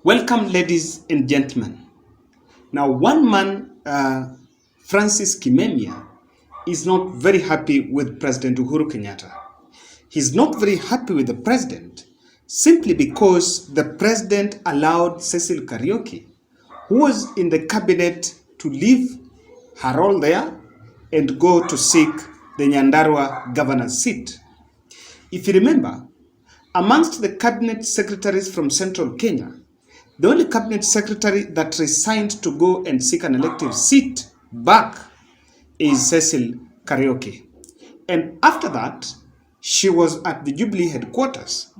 Welcome, ladies and gentlemen. Now, one man, Francis Kimemia, is not very happy with President Uhuru Kenyatta. He's not very happy with the president simply because the president allowed Cecil Kariuki, who was in the cabinet, to leave her role there and go to seek the Nyandarwa governor's seat. If you remember, amongst the cabinet secretaries from central Kenya, the only cabinet secretary that resigned to go and seek an elective seat back is Cecil Kariuki. And after that, she was at the Jubilee headquarters.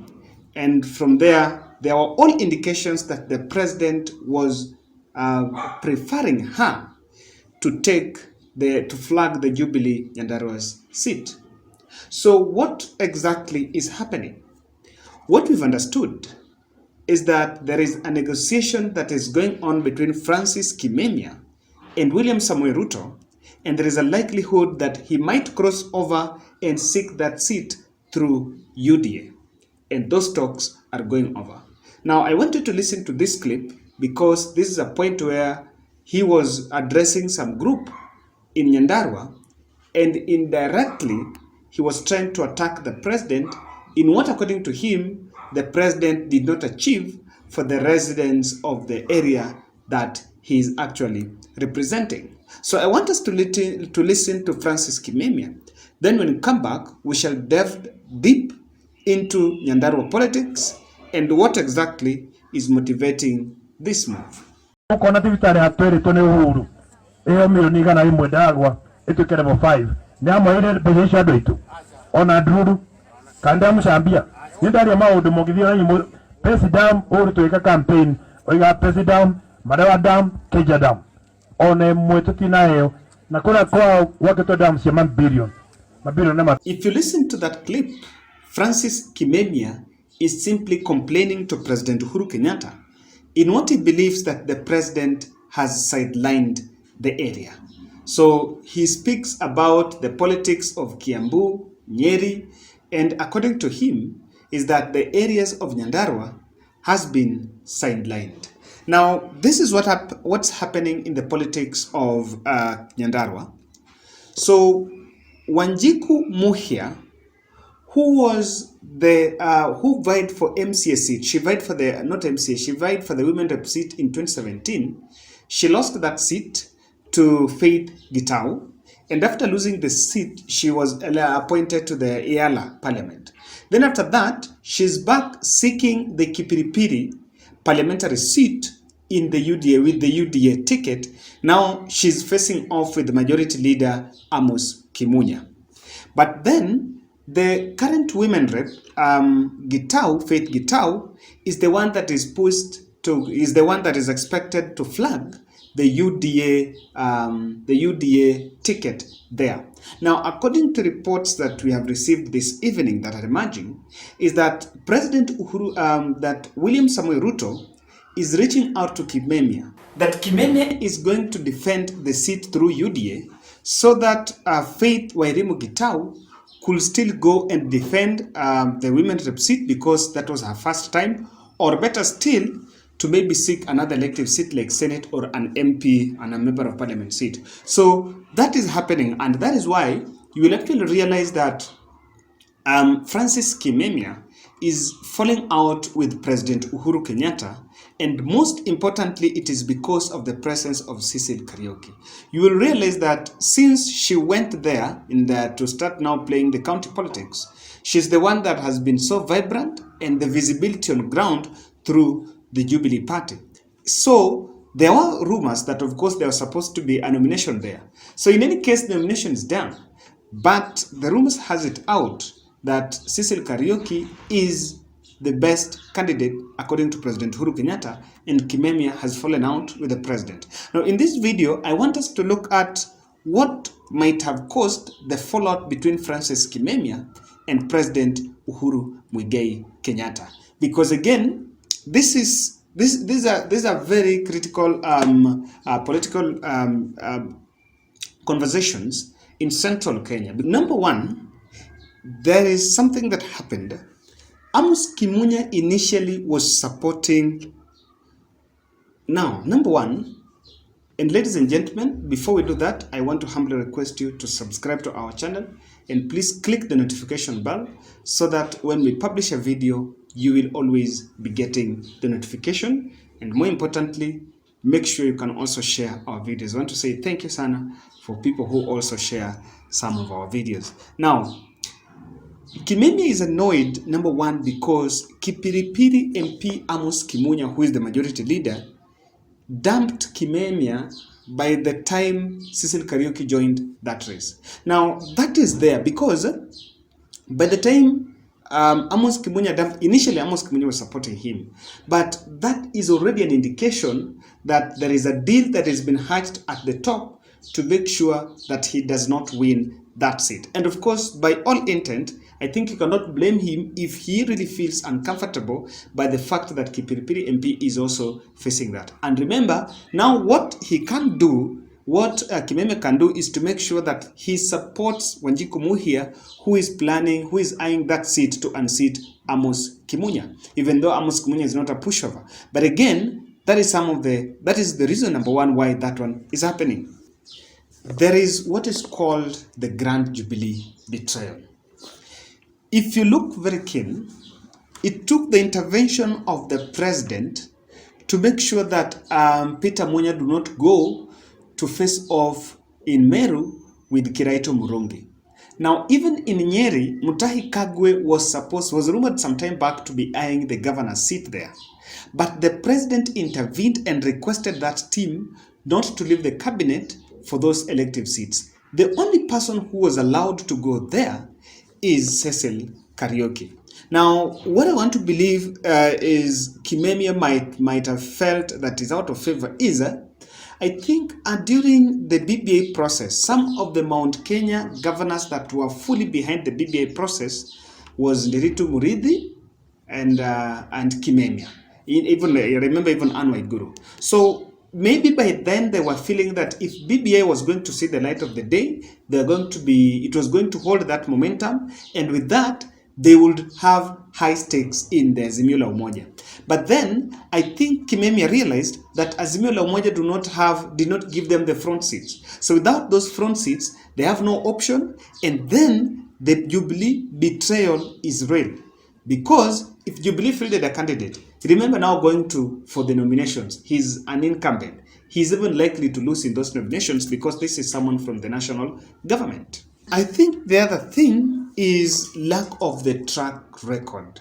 And from there, there were all indications that the president was preferring her to flag the Jubilee Nyandarwa's seat. So what exactly is happening? What we've understood is that there is a negotiation that is going on between Francis Kimemia and William Samoei Ruto, and there is a likelihood that he might cross over and seek that seat through UDA. And those talks are going over. Now, I want you to listen to this clip because this is a point where he was addressing some group in Nyandarwa, and indirectly he was trying to attack the president in what, according to him, the president did not achieve for the residents of the area that he is actually representing. So I want us to listen to Francis Kimemia. Then when we come back, we shall delve deep into Nyandarwa politics and what exactly is motivating this move. Ukona thibitari hatweri tone Uhuru iyo milioni igana imwe ndagwa itukere mo 5 ni amwire bejesha doitu ona nduru kanda mushambia nindari maundu mugithio nyimo president Uhuru tuika campaign oiga president madawa dam keja dam one mwetuti nayo na kuna kwa waketo dam cia billion na. If you listen to that clip, Francis Kimemia is simply complaining to President Uhuru Kenyatta in what he believes that the president has sidelined the area. So he speaks about the politics of Kiambu, Nyeri, and according to him, is that the areas of Nyandarwa has been sidelined. Now, this is what's happening in the politics of Nyandarwa. So, Wanjiku Muhia, who was who vied for MCA seat, she vied for the, not MCA, she vied for the women rep seat in 2017. She lost that seat to Faith Gitau, and after losing the seat, she was appointed to the Eala parliament. Then after that, she's back seeking the Kipiripiri parliamentary seat in the UDA with the UDA ticket. Now she's facing off with the majority leader Amos Kimunya. But then the current women rep, Gitau, Faith Gitau, is the one that is the one that is expected to flag the UDA ticket there. Now, according to reports that we have received this evening that are emerging, is that President Uhuru, that William Samoei Ruto is reaching out to Kimemia, that Kimemia is going to defend the seat through UDA so that Faith Wairimu Gitau could still go and defend the women's rep seat because that was her first time, or better still, to maybe seek another elective seat like Senate or an MP and a member of parliament seat. So that is happening, and that is why you will actually realize that Francis Kimemia is falling out with President Uhuru Kenyatta, and most importantly, it is because of the presence of Cecil Kariuki. You will realize that since she went there to start now playing the county politics, she's the one that has been so vibrant and the visibility on ground through the Jubilee party. So there were rumors that, of course, there was supposed to be a nomination there. So in any case, the nomination is done. But the rumors has it out that Cecil Kariuki is the best candidate according to President Uhuru Kenyatta, and Kimemia has fallen out with the president. Now, in this video, I want us to look at what might have caused the fallout between Francis Kimemia and President Uhuru Muigai Kenyatta. Because again, these are very critical political conversations in central Kenya. But number one, there is something that happened. Amos Kimunya initially was supporting Now, number one, and ladies and gentlemen, before we do that, I want to humbly request you to subscribe to our channel and please click the notification bell so that when we publish a video, you will always be getting the notification. And more importantly, make sure you can also share our videos. I want to say thank you, Sana, for people who also share some of our videos. Now, Kimemia is annoyed, number one, because Kipiripiri MP Amos Kimunya, who is the majority leader, dumped Kimemia by the time Cecil Kariuki joined that race. Now, that is there because by the time Amos Kimunya dumped, initially Amos Kimunya was supporting him, but that is already an indication that there is a deal that has been hatched at the top to make sure that he does not win that seat. And of course, by all intent, I think you cannot blame him if he really feels uncomfortable by the fact that Kipiripiri MP is also facing that. And remember, now what he can do, what Kimemia can do is to make sure that he supports Wanjiku Muhia, who is planning, who is eyeing that seat to unseat Amos Kimunya, even though Amos Kimunya is not a pushover. But again, that is the reason, number one, why that one is happening. There is what is called the Grand Jubilee betrayal. If you look very keen, it took the intervention of the president to make sure that Peter Munya do not go to face off in Meru with Kiraito Murungi. Now, even in Nyeri, Mutahi Kagwe was rumored some time back to be eyeing the governor's seat there. But the president intervened and requested that team not to leave the cabinet for those elective seats. The only person who was allowed to go there is Cecil Kariuki. Now, what I want to believe is Kimemia might have felt that is out of favor is, I think during the BBA process, some of the Mount Kenya governors that were fully behind the BBA process was Nderitu Muridhi and Kimemia. I remember even Anne Waiguru. So maybe by then they were feeling that if BBA was going to see the light of the day, it was going to hold that momentum, and with that, they would have high stakes in the Azimio la Umoja. But then I think Kimemia realized that Azimio la Umoja did not give them the front seats. So without those front seats, they have no option, and then the Jubilee betrayal is real. Because if Jubilee fielded a candidate, remember now going for the nominations, he's an incumbent. He's even likely to lose in those nominations because this is someone from the national government. I think the other thing is lack of the track record.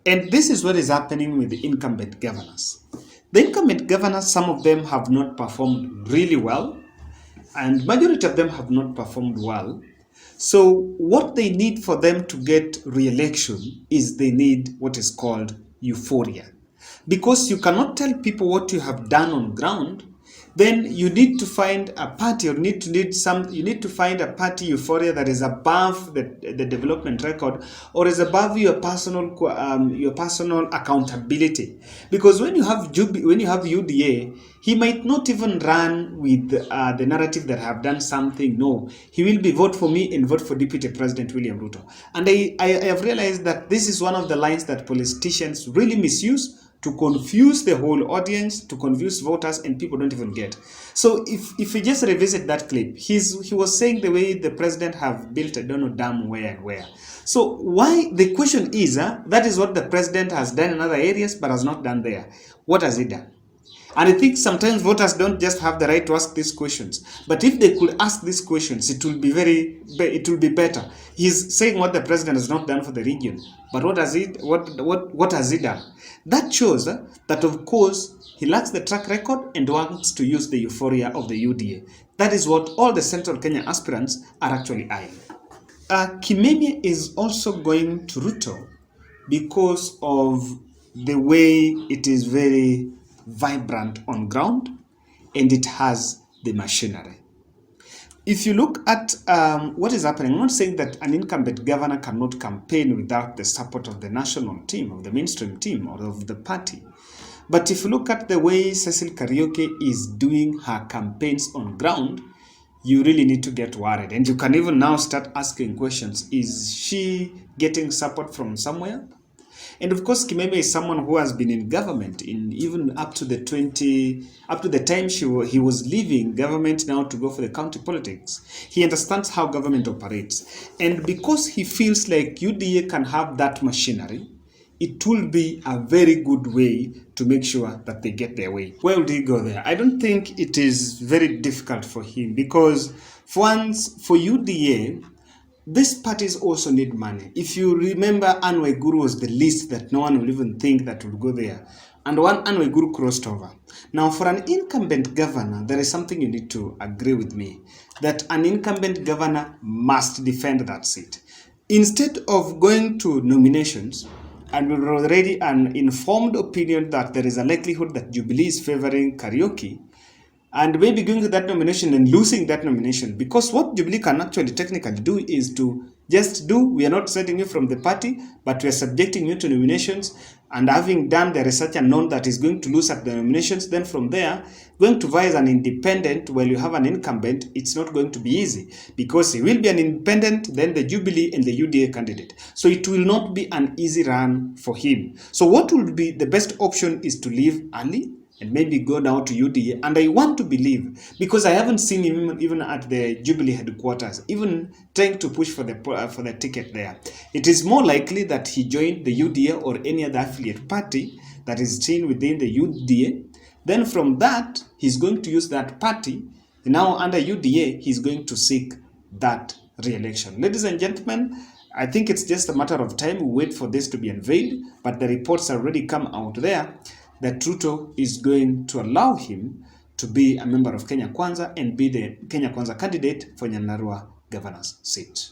And this is what is happening with the incumbent governors. The incumbent governors, some of them have not performed really well, and majority of them have not performed well. So what they need for them to get re-election is they need what is called euphoria. Because you cannot tell people what you have done on ground, then you need to find a party, or you need to find a party euphoria that is above the development record, or is above your personal accountability. Because when you have UDA, he might not even run with the narrative that I have done something. No, he will be vote for me and vote for Deputy President William Ruto. And I have realized that this is one of the lines that politicians really misuse to confuse the whole audience, to confuse voters, and people don't even get. So if you just revisit that clip, he was saying the way the president have built a don't know dam where and where. So why, the question is, that is what the president has done in other areas but has not done there. What has he done? And I think sometimes voters don't just have the right to ask these questions. But if they could ask these questions, it will be better. He's saying what the president has not done for the region. But what has he done? That shows that, of course, he lacks the track record and wants to use the euphoria of the UDA. That is what all the Central Kenya aspirants are actually eyeing. Kimemia is also going to Ruto because of the way it is very vibrant on ground and it has the machinery. If you look at what is happening, I'm not saying that an incumbent governor cannot campaign without the support of the national team, of the mainstream team, or of the party. But if you look at the way Cecil Kariuki is doing her campaigns on ground, you really need to get worried. And you can even now start asking questions. Is she getting support from somewhere? And of course, Kimemia is someone who has been in government in even up to the time he was leaving government now to go for the county politics. He understands how government operates. And because he feels like UDA can have that machinery, it will be a very good way to make sure that they get their way. Where would he go there? I don't think it is very difficult for him because for UDA, these parties also need money. If you remember, Anne Waiguru was the list that no one will even think that will go there. And one Anne Waiguru crossed over. Now, for an incumbent governor, there is something you need to agree with me, that an incumbent governor must defend that seat. Instead of going to nominations, and we were already an informed opinion that there is a likelihood that Jubilee is favoring Karaoke, and maybe going to that nomination and losing that nomination, because what Jubilee can actually technically do is to just do, we are not setting you from the party, but we are subjecting you to nominations, and having done the research and known that is going to lose at the nominations, then from there, going to vie as an independent while you have an incumbent, it's not going to be easy, because he will be an independent, then the Jubilee and the UDA candidate. So it will not be an easy run for him. So what would be the best option is to leave early, and maybe go down to UDA. And I want to believe, because I haven't seen him even at the Jubilee headquarters, even trying to push for the ticket there. It is more likely that he joined the UDA or any other affiliate party that is seen within the UDA. Then from that, he's going to use that party. Now under UDA, he's going to seek that re-election. Ladies and gentlemen, I think it's just a matter of time. We wait for this to be unveiled, but the reports already come out there that Ruto is going to allow him to be a member of Kenya Kwanza and be the Kenya Kwanza candidate for Nyandarwa governor's seat.